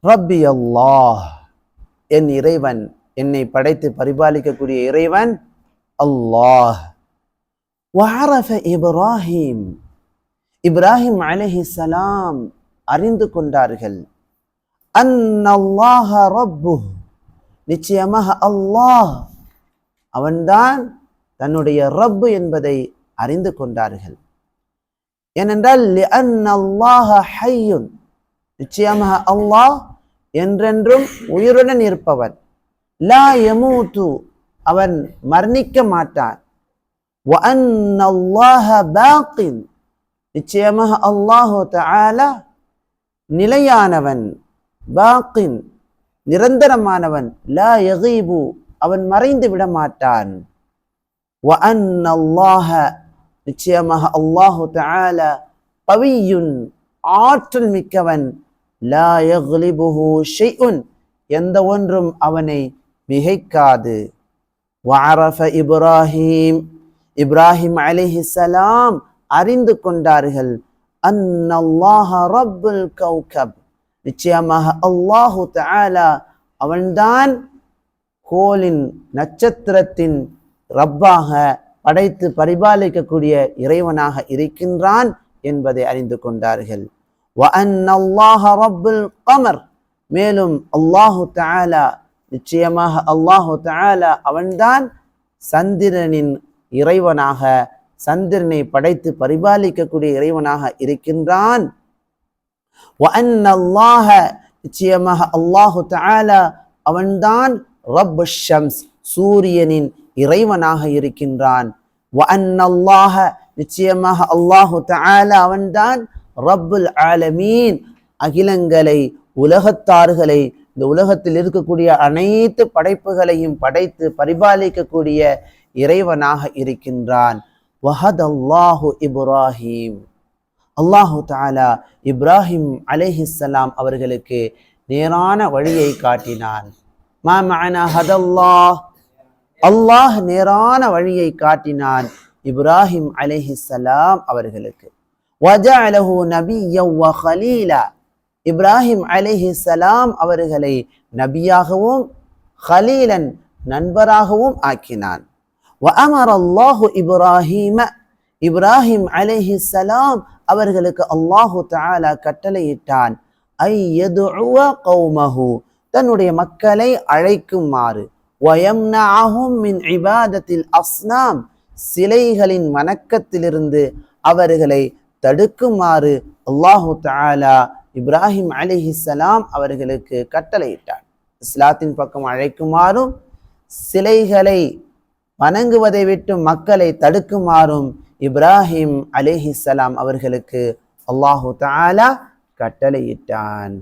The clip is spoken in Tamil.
ரப்பி அல்லாஹ், என் இறைவன், என்னை படைத்து பரிபாலிக்கக்கூடிய இறைவன் அல்லாஹ். வஅரஃப இப்ராஹிம், இப்ராஹிம் அலைஹிஸ்ஸலாம் அறிந்து கொண்டார்கள். அன்னல்லாஹ ரப்புஹ், நிச்சயமாக அல்லாஹ் அவன்தான் தன்னுடைய ரப்பு என்பதை அறிந்து கொண்டார்கள். ஏனென்றால் லிஅன்னல்லாஹ ஹய்யுன், நிச்சயமாக அல்லாஹ் என்றென்றும் உயிருடன் இருப்பவன். லா யமூது, அவன் மரணிக்க மாட்டான். வஅன்னல்லாஹ பாகின், நிச்சயமாக அல்லாஹு தஆலா நிலையானவன். பாகின், நிரந்தரமானவன். லா யகீபு, அவன் மறைந்து விட மாட்டான். வஅன்னல்லாஹ, நிச்சயமாக அல்லாஹு தஆலா கவியுன், ஆற்றல் மிக்கவன். லா யக்லிபுஹு ஷைஉன், எந்த ஒன்றும் அவனை மிகைக்காது. வஅரஃப இப்ராஹிம், இப்ராஹிம் அலைஹிஸ்ஸலாம் அறிந்து கொண்டார்கள். அன்னல்லாஹ ரப்புல் கௌகப், நிச்சயமாக அல்லாஹு தஆலா அவன்தான் கோளின் நட்சத்திரத்தின் ரப்பாக, படைத்து பரிபாலிக்கக்கூடிய இறைவனாக இருக்கின்றான் என்பதை அறிந்து கொண்டார்கள். வஅன்னல்லாஹ ரப்புல் கமர், மேலும் அல்லாஹு தஆலா, நிச்சயமாக அல்லாஹு தஆலா அவன்தான் சந்திரனின் இறைவனாக, சந்திரனை படைத்து பரிபாலிக்கக்கூடிய இறைவனாக இருக்கின்றான். வஅன்னல்லாஹ, நிச்சயமாக அல்லாஹு தஆலா அவன்தான் ரப்புஷ் ஷம்ஸ், சூரியனின் இறைவனாக இருக்கின்றான். வஅன்னல்லாஹ, நிச்சயமாக அல்லாஹு தஆலா அவன்தான் ரப்புல் ஆலமீன், அகிலங்களை, உலகத்தார்களை, இந்த உலகத்தில் இருக்கக்கூடிய அனைத்து படைப்புகளையும் படைத்து பரிபாலிக்கக்கூடிய இறைவனாக இருக்கின்றான். வஹதல்லாஹு இப்ராஹிம், அல்லாஹு தஆலா இப்ராஹிம் அலைஹிஸ்ஸலாம் அவர்களுக்கு நேரான வழியை காட்டினான். மா மஅனா ஹதல்லாஹ், அல்லாஹ் நேரான வழியை காட்டினான் இப்ராஹிம் அலைஹிஸ்ஸலாம் அவர்களுக்கு. வஜஅலஹு நபிய்யன் வ கலீலா, இப்ராஹிம் அலைஹிஸ்ஸலாம் அவர்களை நபியாகவும் கலீலன் நண்பராகவும் ஆக்கினான். வஅமர அல்லாஹு இப்ராஹீம, இப்ராஹிம் அலைஹிஸ்ஸலாம் அவர்களுக்கு அல்லாஹு தஆலா கட்டளையிட்டான். ஐ யதுஉ கௌமஹு, தன்னுடைய மக்களை அழைக்குமாறு. வயம்னஅஹும் மின் இபாதத்தில் அஸ்னாம், சிலைகளின் வணக்கத்திலிருந்து அவர்களை தடுக்குமாறு அல்லாஹு தஆலா இப்ராஹிம் அலைஹிஸ்ஸலாம் அவர்களுக்கு கட்டளையிட்டான். இஸ்லாத்தின் பக்கம் அழைக்குமாறும் சிலைகளை வணங்குவதை விட்டு மக்களை தடுக்குமாறும் இப்ராஹிம் அலைஹிஸ்ஸலாம் அவர்களுக்கு அல்லாஹு தஆலா கட்டளையிட்டான்.